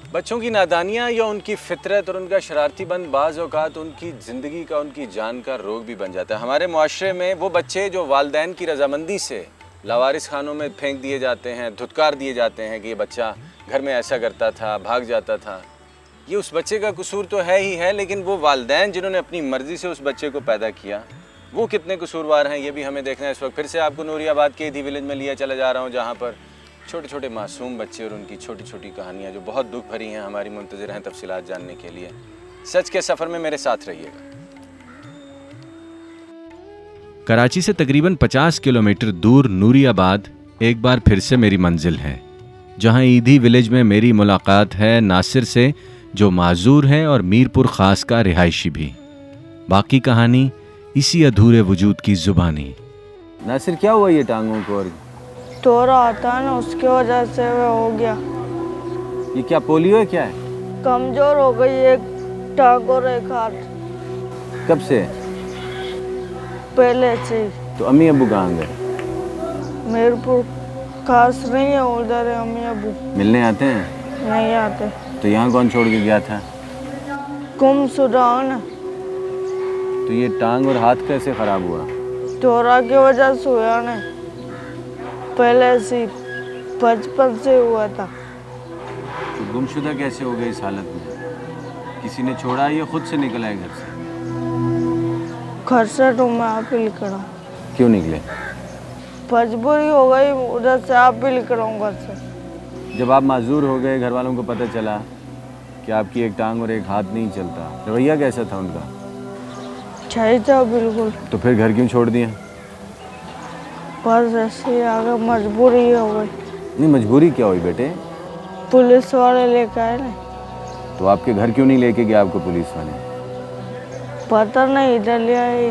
बच्चों की नादानियाँ या उनकी फितरत और उनका शरारतीपन बाज़ औक़ात उनकी ज़िंदगी का, उनकी जान का रोग भी बन जाता है। हमारे मुआशरे में वो बच्चे जो वालिदैन की रज़ामंदी से लावारिस खानों में फेंक दिए जाते हैं, धुतकार दिए जाते हैं कि ये बच्चा घर में ऐसा करता था, भाग जाता था, ये उस बच्चे का कसूर तो है ही है, लेकिन वो वालिदैन जिन्होंने अपनी मर्ज़ी से उस बच्चे को पैदा किया, वो कितने कसूरवार हैं ये भी हमें देखना है। इस वक्त फिर से आपको नूरियाबाद के ईदी विलेज में लिया चला जा रहा हूँ, जहाँ पर छोटे छोटे मासूम बच्चे और उनकी छोटी छोटी कहानियाँ जो बहुत दुख भरी हैं हमारी मुंतज़िर हैं तफसीलात जानने के लिए। सच के सफ़र में मेरे साथ रहिएगा। कराची से तकरीबन 50 किलोमीटर दूर नूरियाबाद एक बार फिर से मेरी मंजिल है, जहां ईदी विलेज में मेरी मुलाकात है नासिर से, जो माजूर है और मीरपुर खास का रिहायशी भी। बाकी कहानी इसी अधूरे वजूद की जुबानी। नासिर, क्या हुआ ये टांगों को? और दौरा आता है ना, उसकी वजह से वो हो गया। ये क्या पोलियो है, क्या है? कमजोर हो गई एक टांग और एक हाथ। कब से? पहले से ही। तो अम्मी अब्बू कहाँ गए? मीरपुर खास नहीं है, उधर है अम्मी अब्बू। मिलने आते हैं? नहीं आते। तो यहाँ कौन छोड़ के गया था? गुमशुदा है। तो ये टांग और हाथ कैसे ख़राब हुआ? दौरा की वजह से हुआ नहीं, पहले से बचपन से हुआ था। तो गुमशुदा कैसे हो गए इस हालत में? किसी ने छोड़ा या खुद से निकला है घर से? घर से तो मैं आप ही निकला। क्यों निकले? मजबूरी हो गई, उधर से आप भी निकला हूँ घर से। जब आप माजूर हो गए, घर वालों को पता चला कि आपकी एक टांग और एक हाथ नहीं चलता, रवैया कैसा था उनका? सही था बिल्कुल। तो फिर घर क्यों छोड़ दिया? बस ऐसे आगे मजबूरी हो गई। नहीं, मजबूरी क्या हुई बेटे? पुलिस वाले लेके आए ना। तो आपके घर क्यों नहीं लेके गया आपको पुलिस वाले? पता नहीं, इधर ले आए।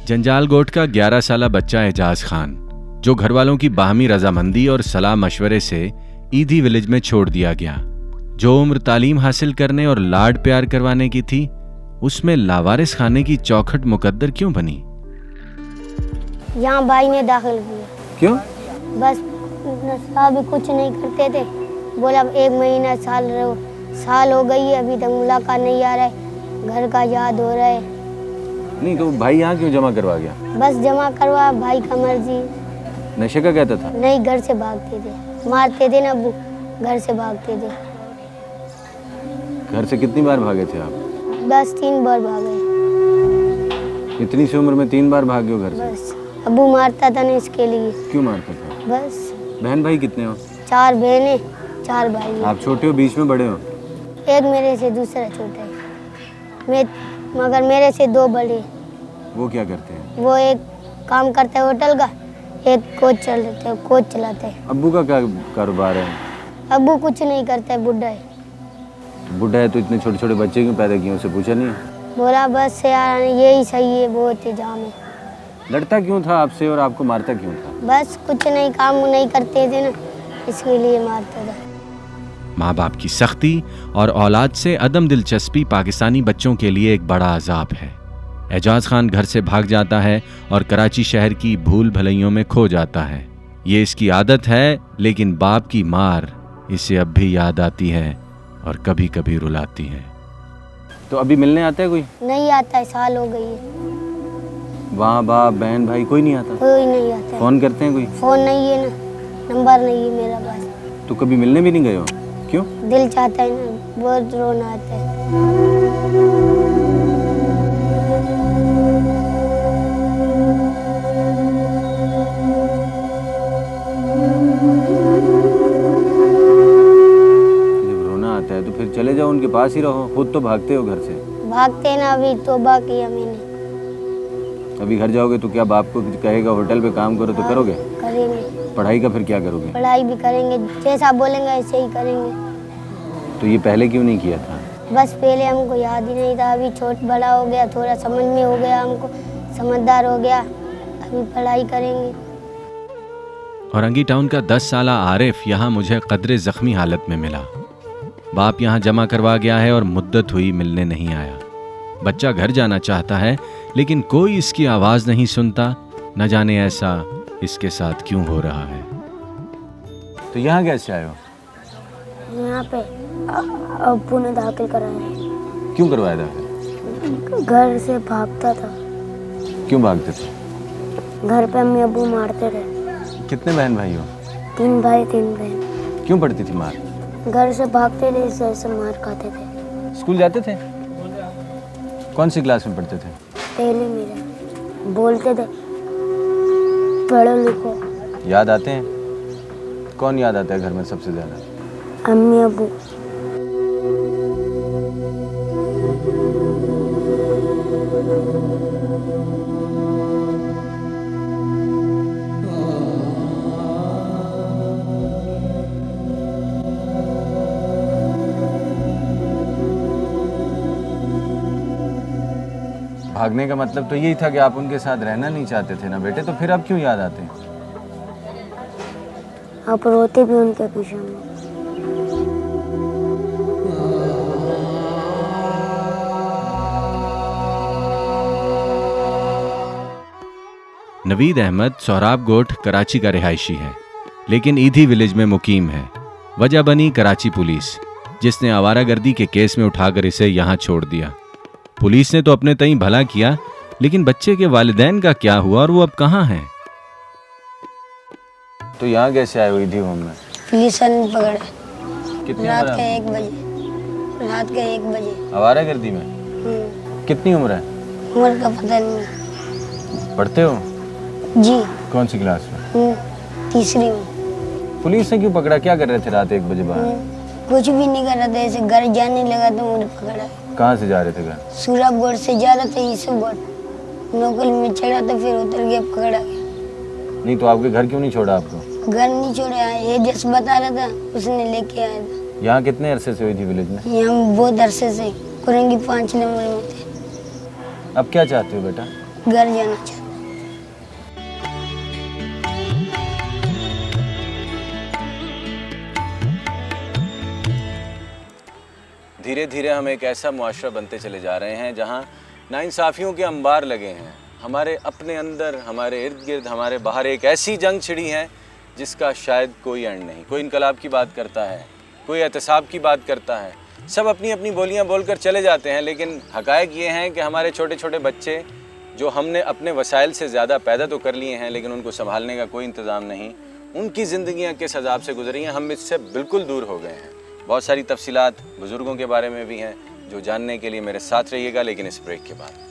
जंजाल गोट का 11 साला बच्चा एजाज खान, जो घर वालों की बाहमी रजामंदी और सलाह मशवरे से ईदी विलेज में छोड़ दिया गया। जो उम्र तालीम हासिल करने और लाड प्यार करवाने की थी, उसमें लावारिस खाने की चौखट मुकद्दर क्यों बनी? यहाँ भाई ने दाखिल किया। क्यों? बस नशा भी कुछ नहीं करते थे, बोला 1 महीना साल हो गई है, अभी तक मुलाकात नहीं आ रहा है, घर का याद हो रहा है। नहीं, तो भाई यहाँ क्यों जमा करवा गया? बस जमा करवा, भाई का मर्जी। नशे का कहता था? नहीं, घर से भागते थे, मारते थे ना अब्बू, घर से भागते थे। घर से कितनी बार भागे थे आप? बस 3 बार भागे। इतनी सी उम्र में 3 बार भागे हो घर से? बस अब्बू मारता था ना, इसके लिए। क्यों मारता था? बस। बहन भाई कितने हो? 4 बहनें, 4 भाई। आप छोटे हो, बीच में बड़े हो? एक मेरे से, दूसरा छोटा है, मगर मेरे से 2 बड़े। वो क्या करते हैं? वो एक काम करता है होटल का, एक कोच चलाते हैं। अब्बू का क्या कारोबार है? अब्बू कुछ नहीं करता है, बुढ़ा है। तो बुढ़ा है तो इतने छोटे छोटे बच्चे क्यों पैदा किए, उसे पूछा नहीं? बोला बस यार यही सही है, बहुत इंतजाम है। लड़ता क्यों था आपसे और आपको मारता क्यों था? बस कुछ नहीं, काम नहीं करते थे ना, इसके लिए मारता था। माँ बाप की सख्ती और औलाद से अदम दिलचस्पी पाकिस्तानी बच्चों के लिए एक बड़ा अजाब है। एजाज खान घर से भाग जाता है और कराची शहर की भूल भलैयों में खो जाता है। ये इसकी आदत है, लेकिन बाप की मार इसे अब भी याद आती है और कभी कभी रुलाती है। तो अभी मिलने आता है कोई? नहीं आता है, साल हो गई है। वहाँ बाप बहन भाई कोई नहीं आता? कोई नहीं आता है। फोन करते हैं कोई? फोन नहीं है ना, नंबर नहीं है मेरा पास। तो कभी मिलने भी नहीं गए हो? क्यों? दिल चाहता है ना, बहुत रोना आता है। जब रोना आता है तो फिर चले जाओ, उनके पास ही रहो, खुद तो भागते हो घर से। भागते ना, अभी तौबा किया मैंने। अभी घर जाओगे तो क्या बाप को कहेगा होटल पे काम करो तो करोगे? करेंगे। पढ़ाई का फिर क्या करोगे? पढ़ाई भी करेंगे, जैसा बोलेंगे ऐसे ही करेंगे। तो ये पहले क्यों नहीं किया था? बस पहले हमको याद ही नहीं था, अभी बड़ा हो गया, थोड़ा समझ में हो गया, हमको समझदार हो गया, अभी पढ़ाई करेंगे। औरंगी टाउन का 10 साला आरिफ यहाँ मुझे कदरे जख्मी हालत में मिला। बाप यहाँ जमा करवा गया है और मुद्दत हुई मिलने नहीं आया। बच्चा घर जाना चाहता है लेकिन कोई इसकी आवाज नहीं सुनता। न जाने ऐसा इसके साथ क्यों हो रहा है। तो यहाँ कैसे आए हो? यहाँ पे अब्बू ने दाखिल कराया है। क्यों करवाया दाखिल? घर से भागता था। क्यों भागते थे? घर पे अम्मी अब्बू मारते थे। कितने बहन भाई हो? 3 भाई 3 बहन। क्यों पड़ती थी मार? घर से भागते थे, इससे ऐसे मार खाते थे। स्कूल जाते थे? कौन सी क्लास में पढ़ते थे? पहले मेरे बोलते थे पढ़ो लिखो। याद आते हैं? कौन याद आता है घर में सबसे ज्यादा? अम्मी अब्बू। भागने का मतलब तो यही था कि आप उनके साथ रहना नहीं चाहते थे ना बेटे, तो फिर अब क्यों याद आते हैं? आप रोते भी उनके पीछे में। नवीद अहमद सोहराब गोठ कराची का रिहायशी है, लेकिन ईदी विलेज में मुकीम है। वजह बनी कराची पुलिस, जिसने आवारागर्दी के केस में उठाकर इसे यहाँ छोड़ दिया। पुलिस ने तो अपने तई भला किया, लेकिन बच्चे के वालिदैन का क्या हुआ और वो अब कहाँ हैं? तो यहाँ कैसे आए हुई थी होम में? पुलिस वाले ने पकड़े कितनी रात उम्र के है? 1 बजे। रात के 1 बजे। आवारागर्दी में? कितनी उम्र है? उम्र का पता नहीं। पढ़ते हो? जी। कौन सी क्लास में? तीसरी में। पुलिस ने क्यों पकड़ा? क्या कर रहे थे रात 1 बजे बाहर? कुछ भी नहीं कर रहा था, ऐसे घर जाने लगा तो मुझे पकड़ा। कहाँ से जा रहे थे घर? सूरबगढ़ से जा रहा था ईसुगढ़। नौकरी में चढ़ा तो फिर उतर गया, पकड़ा गया। नहीं तो आपके घर क्यों नहीं छोड़ा आपको? घर नहीं छोड़ा, ये जस बता रहा था उसने लेके आया था। यहाँ कितने अरसे से हुई थी विलेज में? यहाँ बहुत अरसे से कुरंगी 5 नंबर में थे। अब क्या चाहते हो बेटा? घर जाना चाहता। धीरे धीरे हम एक ऐसा मुआशरा बनते चले जा रहे हैं जहाँ नाइंसाफ़ियों के अंबार लगे हैं। हमारे अपने अंदर, हमारे इर्द गिर्द, हमारे बाहर एक ऐसी जंग छिड़ी है जिसका शायद कोई एंड नहीं। कोई इनकलाब की बात करता है, कोई एहतसाब की बात करता है, सब अपनी अपनी बोलियां बोलकर चले जाते हैं। लेकिन हक़ायक़ ये हैं कि हमारे छोटे छोटे बच्चे जो हमने अपने वसाइल से ज़्यादा पैदा तो कर लिए हैं, लेकिन उनको संभालने का कोई इंतज़ाम नहीं। उनकी ज़िंदगियाँ किस अज़ाब से गुजरी हैं, हम इससे बिल्कुल दूर हो गए हैं। बहुत सारी तफसीलात बुज़ुर्गों के बारे में भी हैं जो जानने के लिए मेरे साथ रहिएगा, लेकिन इस ब्रेक के बाद।